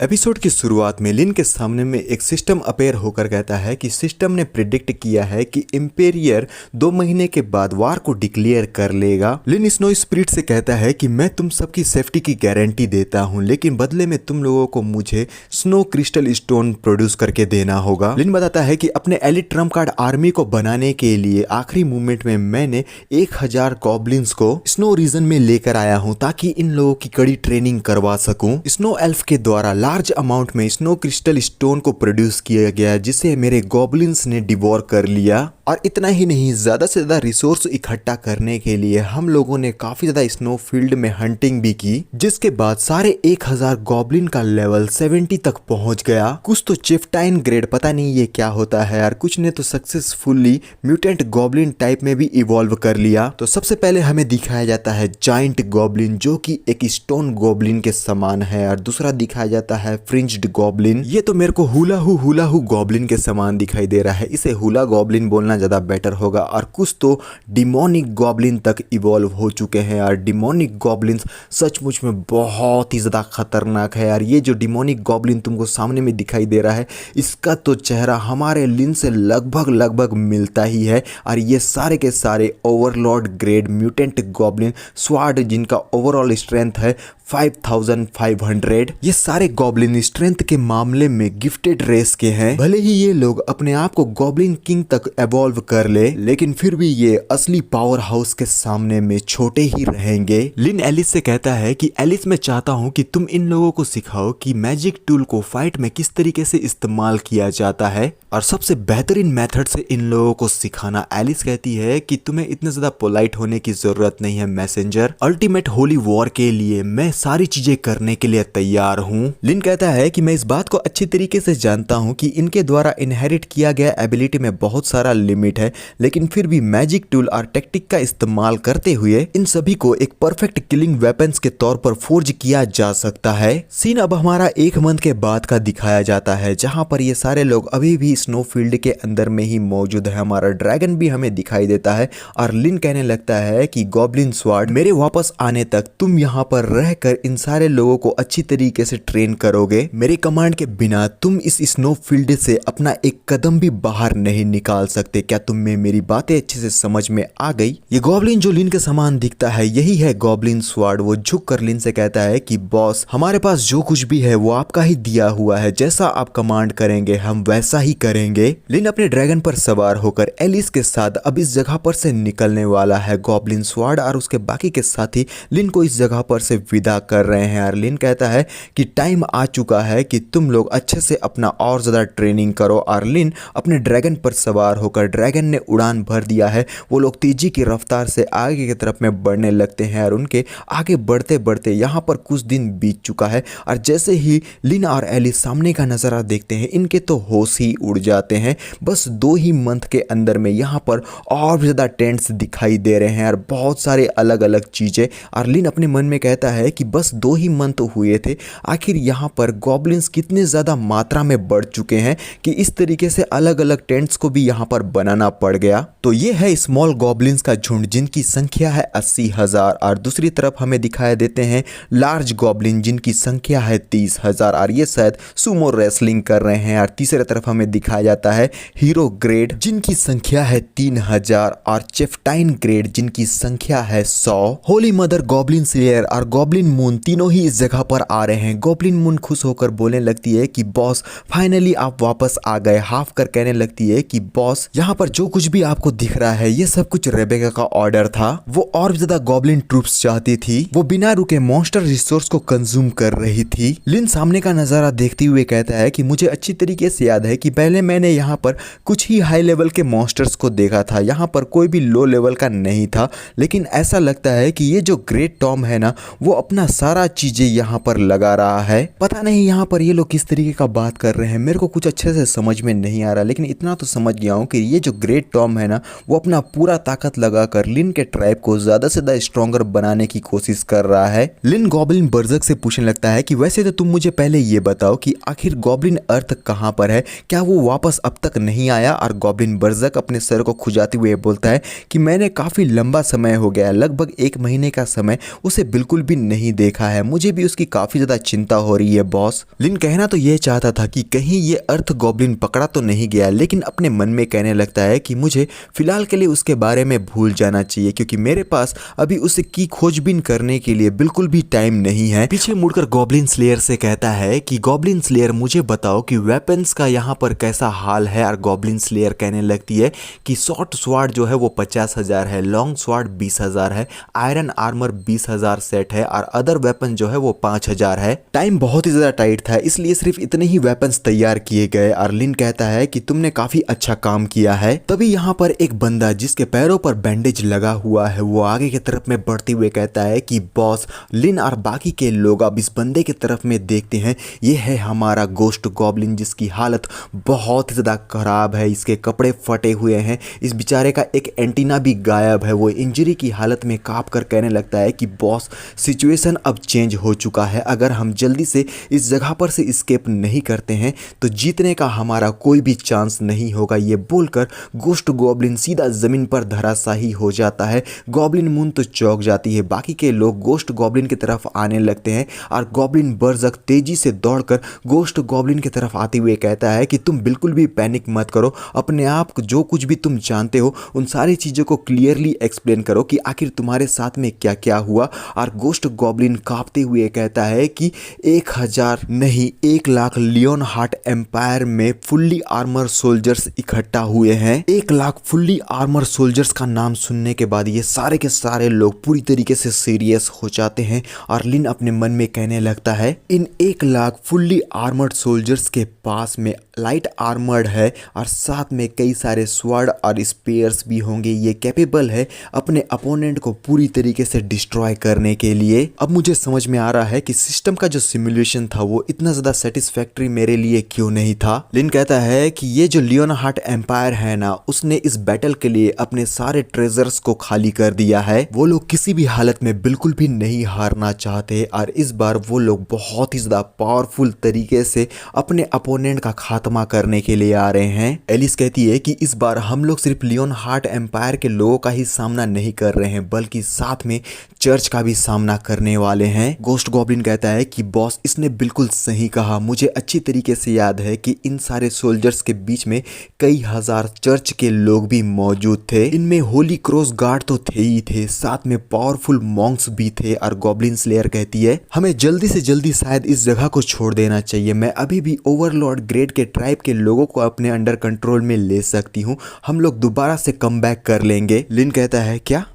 Episode की शुरुआत में लिन के सामने में एक सिस्टम अपेयर होकर कहता है कि सिस्टम ने प्रिडिक्ट किया है कि इंपेरियर 2 महीने के बाद वार को डिक्लेयर कर लेगा। लिन स्नो स्पिरिट से कहता है कि मैं तुम सबकी सेफ्टी की गारंटी देता हूं, लेकिन बदले में तुम लोगों को मुझे स्नो क्रिस्टल स्टोन प्रोड्यूस करके देना होगा। लिन बताता है कि अपने एलिट ट्रम्प कार्ड आर्मी को बनाने के लिए आखिरी मूवमेंट में मैंने 1000 गॉब्लिन्स को स्नो रीजन में लेकर आया हूं ताकि इन लोगों की कड़ी ट्रेनिंग करवा सकूं। स्नो एल्फ के द्वारा लार्ज अमाउंट में स्नो क्रिस्टल स्टोन को प्रोड्यूस किया गया जिसे मेरे गॉब्लिन्स ने डिवोर कर लिया। और इतना ही नहीं, ज्यादा से ज्यादा रिसोर्स इकट्ठा करने के लिए हम लोगों ने काफी ज्यादा स्नो फील्ड में हंटिंग भी की, जिसके बाद सारे 1000 गॉब्लिन का लेवल 70 तक पहुंच गया। कुछ तो चिफ्टाइन ग्रेड, पता नहीं ये क्या होता है यार, कुछ ने तो सक्सेसफुली म्यूटेंट गॉब्लिन टाइप में भी इवॉल्व कर लिया। तो सबसे पहले हमें दिखाया जाता है जाइंट गॉब्लिन जो कि एक स्टोन गॉब्लिन के समान है, और दूसरा दिखाया जाता है फ्रिंज्ड गॉब्लिन। ये तो मेरे को हुला हु गॉब्लिन के समान दिखाई दे रहा है, इसे हुला गॉब्लिन बोलना ज्यादा बेटर होगा। और कुछ तो डिमोनिक गॉब्लिन तक इवॉल्व हो चुके हैं यार। डिमोनिक गॉब्लिन्स सचमुच में बहुत ही ज्यादा खतरनाक है यार। ये जो डिमोनिक गॉब्लिन तुमको सामने में दिखाई दे रहा है, इसका तो चेहरा हमारे लिन से लगभग मिलता ही है। और ये सारे के सारे Overlord grade mutant goblin sword, जिनका ओवरऑल स्ट्रेंथ है 5500। ये सारे गॉब्लिन स्ट्रेंथ के मामले में गिफ्टेड रेस के हैं। भले ही ये लोग अपने आप को गॉब्लिन किंग तक एवॉल्व कर ले, लेकिन फिर भी ये असली पावर हाउस के सामने में छोटे ही रहेंगे। लिन एलिस से कहता है कि एलिस, मैं चाहता हूं कि तुम इन लोगों को सिखाओ कि मैजिक टूल को फाइट में किस तरीके से इस्तेमाल किया जाता है, और सबसे बेहतरीन मेथड से इन लोगों को सिखाना। एलिस कहती है कि तुम्हें इतने ज्यादा पोलाइट होने की जरूरत नहीं है मैसेंजर, अल्टीमेट होली वॉर के लिए मैं सारी चीजें करने के लिए तैयार हूँ। लिन कहता है कि मैं इस बात को अच्छी तरीके से जानता हूँ कि इनके द्वारा इनहेरिट किया गया एबिलिटी में बहुत सारा लिमिट है, लेकिन फिर भी मैजिक टूल और टेक्टिक का इस्तेमाल करते हुए इन सभी को एक परफेक्ट किलिंग वेपन्स के तौर पर फोर्ज किया जा सकता है। सीन अब हमारा 1 मंथ के बाद का दिखाया जाता है, जहाँ पर ये सारे लोग अभी भी स्नो फील्ड के अंदर में ही मौजूद है। हमारा ड्रैगन भी हमें दिखाई देता है, और लिन कहने लगता है कि गॉब्लिन स्वॉर्ड, मेरे वापस आने तक तुम यहाँ पर रहकर इन सारे लोगों को अच्छी तरीके से ट्रेन करोगे। मेरे कमांड के बिना तुम इस स्नो फील्ड से अपना एक कदम भी बाहर नहीं निकाल सकते। क्या तुम्हें मेरी बातें अच्छे से समझ में आ गई? ये गॉब्लिन जो लिन के समान दिखता है, यही है गॉब्लिन स्वॉर्ड। वो झुक कर लिन से कहता है कि बॉस, हमारे पास जो कुछ भी है वो आपका ही दिया हुआ है, जैसा आप कमांड करेंगे हम वैसा ही करेंगे। लिन अपने ड्रैगन पर सवार होकर एलिस के साथ अब इस जगह पर से निकलने वाला है। गॉब्लिन स्वॉर्ड और उसके बाकी के साथी लिन को इस जगह पर से विदा कर रहे हैं। लिन कहता है कि टाइम आ चुका है कि तुम लोग अच्छे से अपना और ज्यादा ट्रेनिंग करो। और लिन अपने ड्रैगन पर सवार होकर, ड्रैगन ने उड़ान भर दिया है। वो लोग तेजी की रफ्तार से आगे की तरफ में बढ़ने लगते हैं, और उनके आगे बढ़ते बढ़ते यहाँ पर कुछ दिन बीत चुका है। और जैसे ही लिन और एलिस सामने का नजारा देखते हैं, इनके तो होश ही उड़ जाते हैं। बस 2 ही मंथ के अंदर में यहाँ पर और ज्यादा टेंट्स दिखाई दे रहे हैं और बहुत सारे अलग अलग चीजें। और लिन अपने मन में कहता है कि बस 2 ही मंथ हुए थे, आखिर यहाँ पर गॉब्लिन्स कितने ज्यादा मात्रा में बढ़ चुके हैं कि इस तरीके से अलग अलग टेंट्स को भी यहाँ पर बनाना पड़ गया। तो ये है स्मॉल गॉब्लिन्स का झुंड, जिनकी संख्या है 80,000। और दूसरी तरफ हमें दिखाई देते हैं लार्ज गॉब्लिन, जिनकी संख्या है 30,000, और ये शायद सुमो रेसलिंग कर रहे हैं। और तीसरी तरफ हमें दिखाया जाता है हीरो ग्रेड, जिनकी संख्या है 3000, और चिफ्टाइन ग्रेड, जिनकी संख्या है 100। होली मदर, गॉब्लिन स्लेयर और गॉब्लिन मून तीनों ही इस जगह पर आ रहे हैं। गॉब्लिन मून खुश होकर बोलने लगती है कि बॉस, फाइनली आप वापस आ गए। हाफ कर कहने लगती है कि बॉस, यहाँ पर जो कुछ भी आपको दिख रहा है ये सब कुछ रेबेका का ऑर्डर था। वो और ज्यादा गॉब्लिन ट्रूप्स चाहती थी, वो बिना रुके मॉन्स्टर रिसोर्स को कंज्यूम कर रही थी। लिन सामने का नजारा देखते हुए कहता है कि मुझे अच्छी तरीके से याद है कि पहले मैंने यहाँ पर कुछ ही हाई लेवल के मॉन्स्टर्स को देखा था, यहाँ पर कोई भी लो लेवल का नहीं था। लेकिन ऐसा लगता है कि ये जो ग्रेट टॉम है ना, वो अपना सारा चीजें यहाँ पर लगा रहा है। पता नहीं यहाँ पर ये लोग किस तरीके का बात कर रहे हैं, मेरे को कुछ अच्छे से समझ में नहीं आ रहा। लेकिन इतना तो समझ गया हूँ कि ये जो ग्रेट टॉम है ना, वो अपना पूरा ताकत लगाकर लिन के ट्राइब को ज्यादा से ज्यादा स्ट्रॉन्गर बनाने की कोशिश कर रहा है। लिन गॉब्लिन बर्जक से पूछने लगता है कि वैसे तो तुम मुझे पहले ये बताओ कि आखिर गॉब्लिन अर्थ कहाँ पर है, क्या वो वापस अब तक नहीं आया? और गॉब्लिन बर्जक अपने सर को खुजाते हुए बोलता है कि मैंने काफी लंबा समय हो गया, लगभग 1 महीने का समय उसे बिल्कुल भी नहीं नहीं देखा है, मुझे भी उसकी काफी ज्यादा चिंता हो रही है बॉस। लिन कहना तो ये चाहता था कि कहीं ये अर्थ गॉब्लिन पकड़ा तो नहीं गया, लेकिन अपने मन में कहने लगता है कि मुझे फिलहाल के लिए उसके बारे में भूल जाना चाहिए, क्योंकि मेरे पास अभी उसे की खोजबीन करने के लिए बिल्कुल भी टाइम नहीं है। पीछे मुड़कर गॉब्लिन स्लेयर से कहता है कि गॉब्लिन स्लेयर मुझे बताओ कि वेपन्स का यहाँ पर कैसा हाल है। और गॉब्लिन स्लेयर कहने लगती है कि शॉर्ट स्वॉर्ड जो है वो 50,000 है, लॉन्ग स्वॉर्ड 20,000 है, आयरन आर्मर 20,000 सेट है और अदर वेपन जो है वो 5,000 है। टाइम बहुत ही ज्यादा टाइट था, इसलिए सिर्फ इतने ही वेपन्स तैयार किए गए। और लिन कहता है कि तुमने काफी अच्छा काम किया है। तभी यहाँ पर एक बंदा जिसके पैरों पर बैंडेज लगा हुआ है वो आगे की तरफ में बढ़ते हुए कहता है कि बॉस, लिन और बाकी के लोग अब इस बंदे की तरफ में देखते हैं। ये है हमारा गोस्ट गॉब्लिन जिसकी हालत बहुत ही ज्यादा खराब है, इसके कपड़े फटे हुए हैं, इस बेचारे का एक एंटीना भी गायब है। वो इंजरी की हालत में कांप कर कहने लगता है कि बॉस, सिचुएशन अब चेंज हो चुका है, अगर हम जल्दी से इस जगह पर से एस्केप नहीं करते हैं तो जीतने का हमारा कोई भी चांस नहीं होगा। ये बोलकर गोस्ट गॉब्लिन सीधा जमीन पर धराशायी हो जाता है। गॉब्लिन मून तो चौंक जाती है। बाकी के लोग गोस्ट गॉब्लिन की तरफ आने लगते हैं और गॉब्लिन बर्जक तेजी से दौड़कर गोस्ट गॉब्लिन की तरफ आते हुए कहता है कि तुम बिल्कुल भी पैनिक मत करो, अपने आप को जो कुछ भी तुम जानते हो उन सारी चीजों को क्लियरली एक्सप्लेन करो कि आखिर तुम्हारे साथ में क्या क्या हुआ। और गोस्ट गॉब्लिन कांपते हुए कहता है कि 1,000 नहीं 1,00,000 लियोन हार्ट एम्पायर में फुल्ली आर्मर सोल्जर्स इकट्ठा हुए हैं। 1,00,000 फुल्ली आर्मर सोल्जर्स का नाम सुनने के बाद ये सारे के सारे लोग पूरी तरीके से सीरियस हो जाते हैं और लिन अपने मन में कहने लगता है इन 1,00,000 फुल्ली आर्मर्ड सोल्जर्स के पास में लाइट आर्मर्ड है और साथ में कई सारे स्वॉर्ड और स्पेयर्स भी होंगे। ये कैपेबल है अपने अपोनेंट को पूरी तरीके से डिस्ट्रॉय करने के लिए। अब मुझे समझ में आ रहा है कि सिस्टम का जो सिमुलेशन था वो इतना ज्यादा सेटिस्फैक्टरी मेरे लिए क्यों नहीं था। लिन कहता है कि ये जो लियोन हार्ट एम्पायर है ना, उसने इस बैटल के लिए अपने सारे ट्रेजर्स को खाली कर दिया है। वो लोग किसी भी हालत में बिल्कुल भी नहीं हारना चाहते और इस बार वो लोग बहुत ही ज्यादा पावरफुल तरीके से अपने अपोनेंट का खात्मा करने के लिए आ रहे हैं। एलिस कहती है कि इस बार हम लोग सिर्फ लियोन हार्ट एम्पायर के लोगों का ही सामना नहीं कर रहे हैं बल्कि साथ में चर्च का भी सामना करने वाले हैं। गोस्ट गॉब्लिन कहता है कि बॉस, इसने बिल्कुल सही कहा, मुझे अच्छी तरीके से याद है कि इन सारे सोल्जर्स के बीच में कई हजार चर्च के लोग भी मौजूद थे। इनमें होली क्रॉस गार्ड तो थे ही थे, साथ में पावरफुल मॉन्क्स भी थे। और गॉब्लिन स्लेयर कहती है हमें जल्दी से जल्दी शायद इस जगह को छोड़ देना चाहिए, मैं अभी भी ओवरलॉर्ड ग्रेड के ट्राइब के लोगों को अपने अंडर कंट्रोल में ले सकती हूँ, हम लोग दोबारा से कम बैक कर लेंगे। लिन कहता है क्या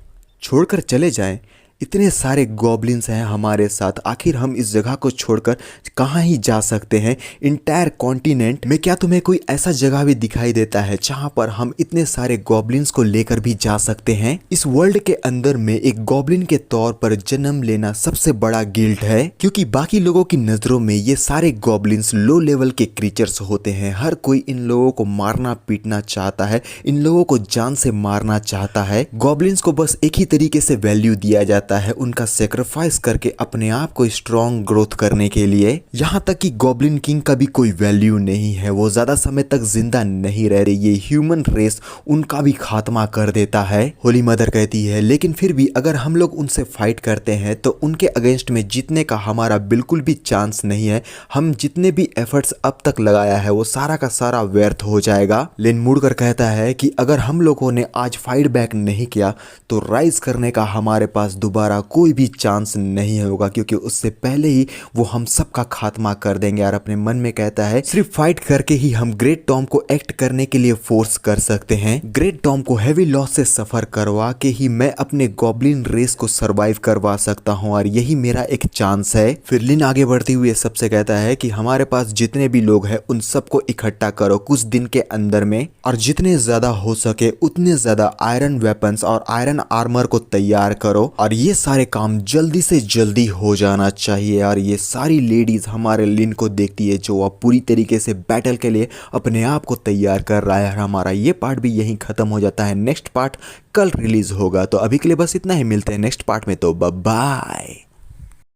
छोड़कर चले जाएं? इतने सारे गॉब्लिन्स हैं हमारे साथ, आखिर हम इस जगह को छोड़कर कहाँ ही जा सकते हैं? इंटायर कॉन्टिनेंट में क्या तुम्हें कोई ऐसा जगह भी दिखाई देता है जहाँ पर हम इतने सारे गॉब्लिन्स को लेकर भी जा सकते हैं? इस वर्ल्ड के अंदर में एक गॉब्लिन के तौर पर जन्म लेना सबसे बड़ा गिल्ट है, क्योंकि बाकी लोगों की नजरों में ये सारे गॉब्लिन्स लो लेवल के क्रीचर्स होते हैं। हर कोई इन लोगों को मारना पीटना चाहता है, इन लोगों को जान से मारना चाहता है। गॉब्लिन्स को बस एक ही तरीके से वैल्यू दिया जाता है, उनका सेक्रीफाइस करके अपने आप को स्ट्रॉन्ग ग्रोथ करने के लिए। यहाँ तक कि गॉब्लिन किंग का भी कोई वैल्यू नहीं है, वो ज्यादा समय तक जिंदा नहीं रह रही, ये ह्यूमन रेस उनका भी खात्मा कर देता है। होली मदर कहती है लेकिन फिर भी अगर हम लोग उनसे फाइट करते हैं तो उनके अगेंस्ट में जीतने का हमारा बिल्कुल भी चांस नहीं है, हम जितने भी एफर्ट्स अब तक लगाया है वो सारा का सारा व्यर्थ हो जाएगा। लिन मुड़कर कहता है कि अगर हम लोगों ने आज फाइट बैक नहीं किया तो राइज करने का हमारे पास दोबारा कोई भी चांस नहीं होगा, क्योंकि उससे पहले ही वो हम सबका खात्मा कर देंगे। और अपने मन में कहता है सिर्फ फाइट करके ही हम ग्रेट टॉम को एक्ट करने के लिए फोर्स कर सकते हैं, ग्रेट टॉम को हेवी लॉस से सफर करवा के ही मैं अपने गॉब्लिन रेस को सरवाइव करवा सकता हूँ और यही मेरा एक चांस है। फिर लिन आगे बढ़ती हुई सबसे कहता है कि हमारे पास जितने भी लोग हैं उन सबको इकट्ठा करो कुछ दिन के अंदर में, और जितने ज्यादा हो सके उतने ज्यादा आयरन वेपन्स और आयरन आर्मर को तैयार करो और ये सारे काम जल्दी से जल्दी हो जाना चाहिए। और ये सारी लेडीज हमारे लिन को देखती है जो अब पूरी तरीके से बैटल के लिए अपने आप को तैयार कर रहा है। हमारा ये पार्ट भी यहीं खत्म हो जाता है, नेक्स्ट पार्ट कल रिलीज होगा। तो अभी के लिए बस इतना ही, मिलते हैं नेक्स्ट पार्ट में, तो बाय।